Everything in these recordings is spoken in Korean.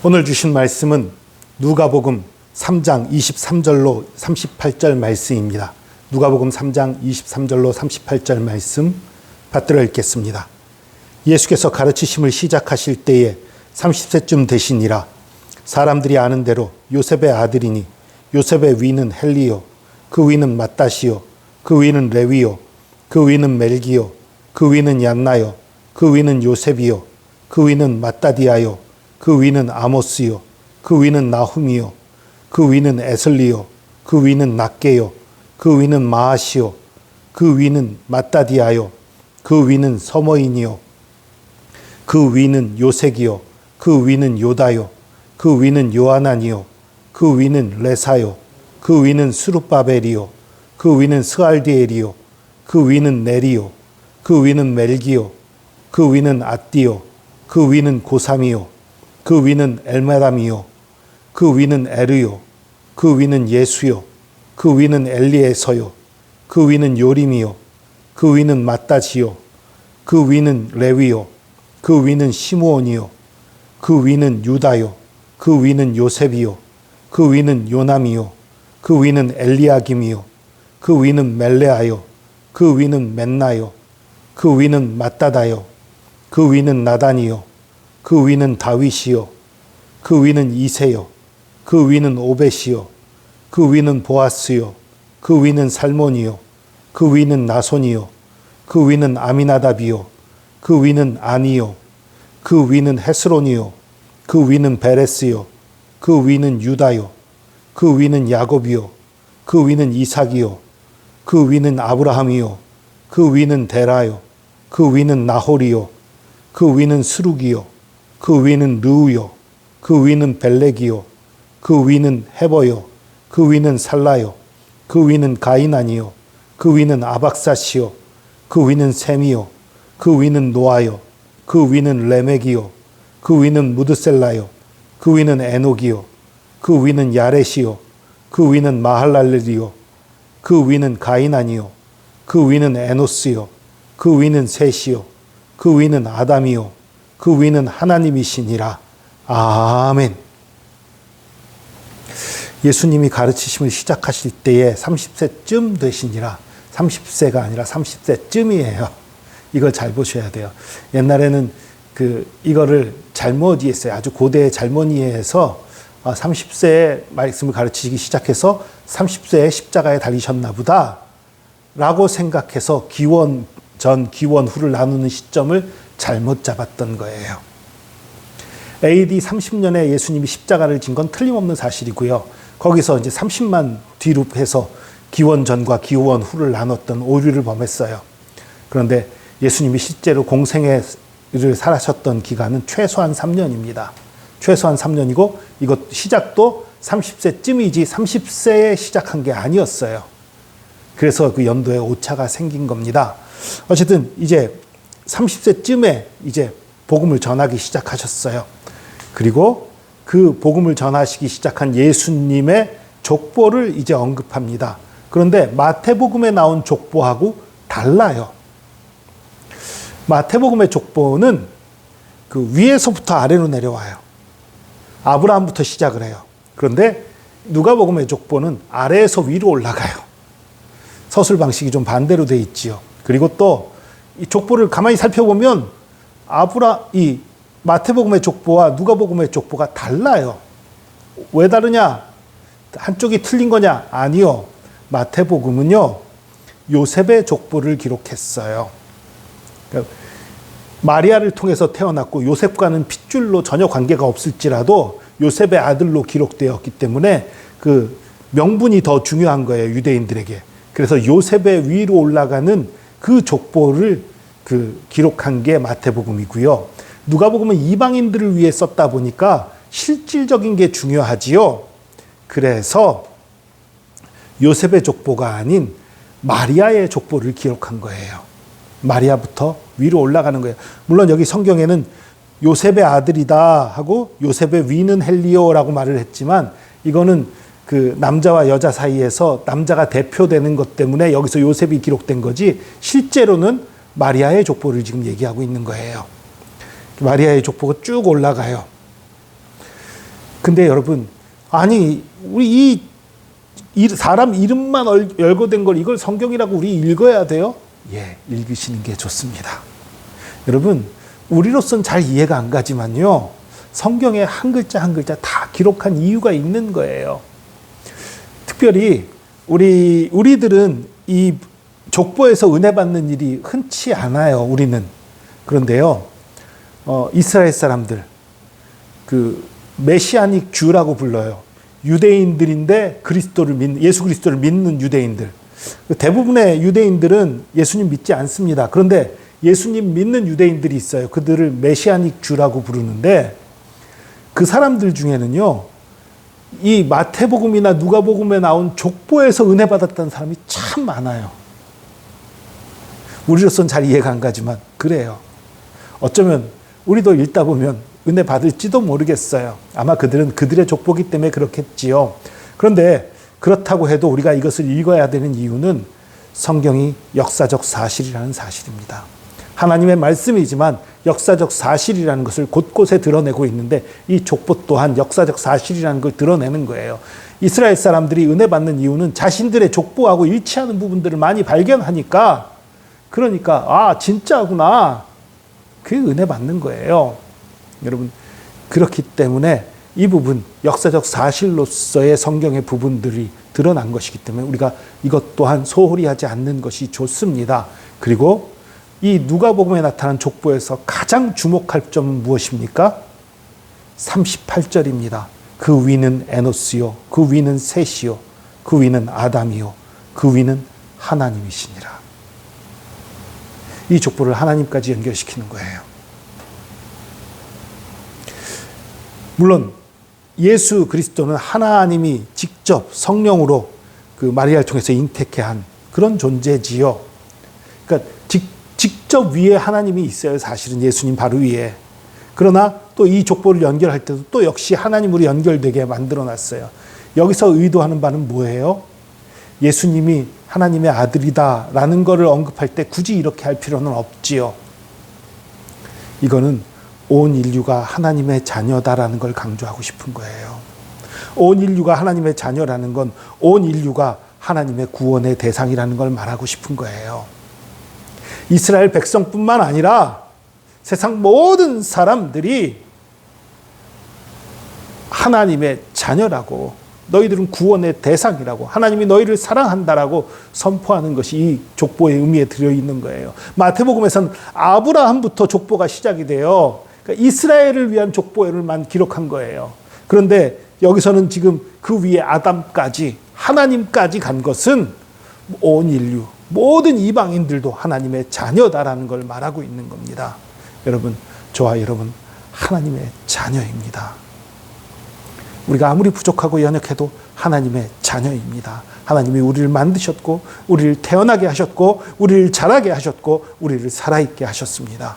오늘 주신 말씀은 누가복음 3장 23절로 38절 말씀입니다. 누가복음 3장 23절로 38절 말씀 받들어 읽겠습니다. 예수께서 가르치심을 시작하실 때에 30세쯤 되시니라. 사람들이 아는 대로 요셉의 아들이니 요셉의 위는 헬리요, 그 위는 맏다시요, 그 위는 레위요, 그 위는 멜기요, 그 위는 얀나요, 그 위는 요셉이요, 그 위는 맏다디아요, 그 위는 아모스요, 그 위는 나훔이요, 그 위는 에슬리요, 그 위는 낫게요, 그 위는 마아시요, 그 위는 맏다디아요, 그 위는 서머인이요, 그 위는 요색이요, 그 위는 요다요, 그 위는 요하나니요, 그 위는 레사요, 그 위는 스룹바벨이요, 그 위는 스알디엘이요, 그 위는 네리요, 그 위는 멜기요, 그 위는 앗디요, 그 위는 고삼이요, 그 위는 엘메람이요, 그 위는 에르요, 그 위는 예수요, 그 위는 엘리에서요, 그 위는 요림이요, 그 위는 맏다지요, 그 위는 레위요, 그 위는 시므온이요, 그 위는 유다요, 그 위는 요셉이요, 그 위는 요남이요, 그 위는 엘리야김이요, 그 위는 멜레아요, 그 위는 맨나요, 그 위는 맏다다요, 그 위는 나단이요, 그 위는 다윗이요, 그 위는 이세요, 그 위는 오벳이요, 그 위는 보아스요, 그 위는 살몬이요, 그 위는 나손이요, 그 위는 아미나답이요, 그 위는 아니요, 그 위는 헤스론이요, 그 위는 베레스요, 그 위는 유다요, 그 위는 야곱이요, 그 위는 이삭이요, 그 위는 아브라함이요, 그 위는 데라요, 그 위는 나홀이요, 그 위는 스룩이요, 그 위는 르우요, 그 위는 벨렉이요, 그 위는 헤버요, 그 위는 살라요, 그 위는 가이난이요, 그 위는 아박사시요, 그 위는 셈이요, 그 위는 노아요, 그 위는 레멕이요, 그 위는 무드셀라요, 그 위는 에녹이요, 그 위는 야렛이요, 그 위는 마할랄렐이요, 그 위는 가이난이요, 그 위는 에노스요, 그 위는 셋이요, 그 위는 아담이요, 그 위는 하나님이시니라. 아멘. 예수님이 가르치심을 시작하실 때에 30세쯤 되시니라. 30세가 아니라 30세쯤이에요. 이걸 잘 보셔야 돼요. 옛날에는 이거를 잘못 이해했어요. 아주 고대에 잘못 이해해서 30세에 말씀을 가르치기 시작해서 30세에 십자가에 달리셨나 보다 라고 생각해서 기원 전, 기원 후를 나누는 시점을 잘못 잡았던 거예요. AD 30년에 예수님이 십자가를 진 건 틀림없는 사실이고요. 거기서 이제 30만 뒤로 해서 기원 전과 기원 후를 나눴던 오류를 범했어요. 그런데 예수님이 실제로 공생애를 살아셨던 기간은 최소한 3년입니다. 최소한 3년이고 이것 시작도 30세쯤이지 30세에 시작한 게 아니었어요. 그래서 그 연도에 오차가 생긴 겁니다. 어쨌든 이제 30세쯤에 이제 복음을 전하기 시작하셨어요. 그리고 그 복음을 전하시기 시작한 예수님의 족보를 이제 언급합니다. 그런데 마태복음에 나온 족보하고 달라요. 마태복음의 족보는 그 위에서부터 아래로 내려와요. 아브라함부터 시작을 해요. 그런데 누가복음의 족보는 아래에서 위로 올라가요. 서술 방식이 좀 반대로 돼 있지요. 그리고 또 이 족보를 가만히 살펴보면 이 마태복음의 족보와 누가복음의 족보가 달라요. 왜 다르냐? 한쪽이 틀린 거냐? 아니요. 마태복음은요, 요셉의 족보를 기록했어요. 그러니까 마리아를 통해서 태어났고 요셉과는 핏줄로 전혀 관계가 없을지라도 요셉의 아들로 기록되었기 때문에 그 명분이 더 중요한 거예요, 유대인들에게. 그래서 요셉의 위로 올라가는 그 족보를 기록한 게 마태복음이고요. 누가복음은 이방인들을 위해 썼다 보니까 실질적인 게 중요하지요. 그래서 요셉의 족보가 아닌 마리아의 족보를 기록한 거예요. 마리아부터 위로 올라가는 거예요. 물론 여기 성경에는 요셉의 아들이다 하고 요셉의 위는 헬리오라고 말을 했지만 이거는 그 남자와 여자 사이에서 남자가 대표되는 것 때문에 여기서 요셉이 기록된 거지 실제로는 마리아의 족보를 지금 얘기하고 있는 거예요. 마리아의 족보가 쭉 올라가요. 근데 여러분, 아니 우리 이 사람 이름만 열거된 걸 이걸 성경이라고 우리 읽어야 돼요? 예, 읽으시는 게 좋습니다. 여러분, 우리로서는 잘 이해가 안 가지만요, 성경에 한 글자 한 글자 다 기록한 이유가 있는 거예요. 특별히 우리들은 이 족보에서 은혜 받는 일이 흔치 않아요. 우리는. 그런데요, 이스라엘 사람들, 그 메시아닉 주라고 불러요. 유대인들인데 예수 그리스도를 믿는 유대인들. 대부분의 유대인들은 예수님 믿지 않습니다. 그런데 예수님 믿는 유대인들이 있어요. 그들을 메시아닉 주라고 부르는데, 그 사람들 중에는요, 이 마태복음이나 누가복음에 나온 족보에서 은혜 받았다는 사람이 참 많아요. 우리로서는 잘 이해가 안 가지만 그래요. 어쩌면 우리도 읽다 보면 은혜 받을지도 모르겠어요. 아마 그들은 그들의 족보기 때문에 그렇겠지요. 그런데 그렇다고 해도 우리가 이것을 읽어야 되는 이유는 성경이 역사적 사실이라는 사실입니다. 하나님의 말씀이지만 역사적 사실이라는 것을 곳곳에 드러내고 있는데, 이 족보 또한 역사적 사실이라는 걸 드러내는 거예요. 이스라엘 사람들이 은혜 받는 이유는 자신들의 족보하고 일치하는 부분들을 많이 발견하니까, 그러니까 아, 진짜구나, 그게 은혜 받는 거예요. 여러분, 그렇기 때문에 이 부분, 역사적 사실로서의 성경의 부분들이 드러난 것이기 때문에 우리가 이것 또한 소홀히 하지 않는 것이 좋습니다. 그리고 이 누가복음에 나타난 족보에서 가장 주목할 점은 무엇입니까? 38절입니다. 그 위는 에노스요, 그 위는 셋이요, 그 위는 아담이요, 그 위는 하나님이시니라. 이 족보를 하나님까지 연결시키는 거예요. 물론 예수 그리스도는 하나님이 직접 성령으로 그 마리아를 통해서 잉태케 한 그런 존재지요. 그러니까 직접 위에 하나님이 있어요. 사실은 예수님 바로 위에. 그러나 또 이 족보를 연결할 때도 또 역시 하나님으로 연결되게 만들어놨어요. 여기서 의도하는 바는 뭐예요? 예수님이 하나님의 아들이다라는 것을 언급할 때 굳이 이렇게 할 필요는 없지요. 이거는 온 인류가 하나님의 자녀다라는 걸 강조하고 싶은 거예요. 온 인류가 하나님의 자녀라는 건 온 인류가 하나님의 구원의 대상이라는 걸 말하고 싶은 거예요. 이스라엘 백성뿐만 아니라 세상 모든 사람들이 하나님의 자녀라고, 너희들은 구원의 대상이라고, 하나님이 너희를 사랑한다라고 선포하는 것이 이 족보의 의미에 들어있는 거예요. 마태복음에서는 아브라함부터 족보가 시작이 돼요. 그러니까 이스라엘을 위한 족보를만 기록한 거예요. 그런데 여기서는 지금 그 위에 아담까지, 하나님까지 간 것은 온 인류, 모든 이방인들도 하나님의 자녀다라는 걸 말하고 있는 겁니다. 여러분, 저와 여러분 하나님의 자녀입니다. 우리가 아무리 부족하고 연약해도 하나님의 자녀입니다. 하나님이 우리를 만드셨고, 우리를 태어나게 하셨고, 우리를 자라게 하셨고, 우리를 살아있게 하셨습니다.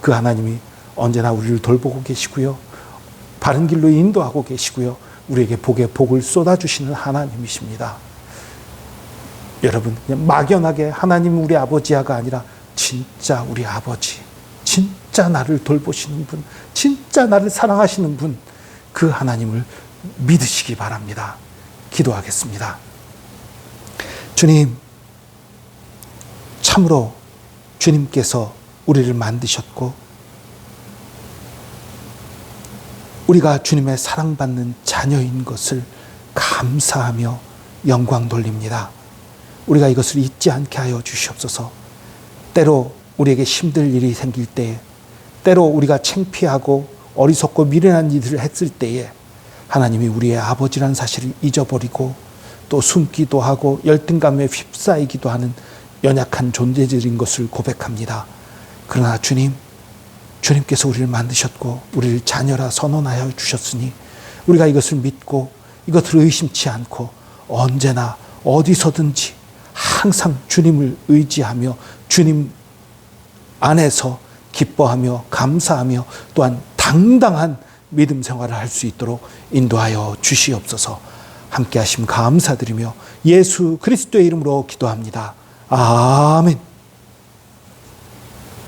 그 하나님이 언제나 우리를 돌보고 계시고요, 바른 길로 인도하고 계시고요, 우리에게 복의 복을 쏟아주시는 하나님이십니다. 여러분, 그냥 막연하게 하나님 우리 아버지야가 아니라 진짜 우리 아버지, 진짜 나를 돌보시는 분, 진짜 나를 사랑하시는 분, 그 하나님을 믿으시기 바랍니다. 기도하겠습니다. 주님, 참으로 주님께서 우리를 만드셨고, 우리가 주님의 사랑받는 자녀인 것을 감사하며 영광 돌립니다. 우리가 이것을 잊지 않게 하여 주시옵소서. 때로 우리에게 힘들 일이 생길 때에, 때로 우리가 창피하고 어리석고 미련한 일을 했을 때에 하나님이 우리의 아버지라는 사실을 잊어버리고 또 숨기도 하고 열등감에 휩싸이기도 하는 연약한 존재들인 것을 고백합니다. 그러나 주님께서 우리를 만드셨고 우리를 자녀라 선언하여 주셨으니 우리가 이것을 믿고 이것을 의심치 않고 언제나 어디서든지 항상 주님을 의지하며 주님 안에서 기뻐하며 감사하며 또한 당당한 믿음 생활을 할 수 있도록 인도하여 주시옵소서. 함께 하심 감사드리며 예수 그리스도의 이름으로 기도합니다. 아멘.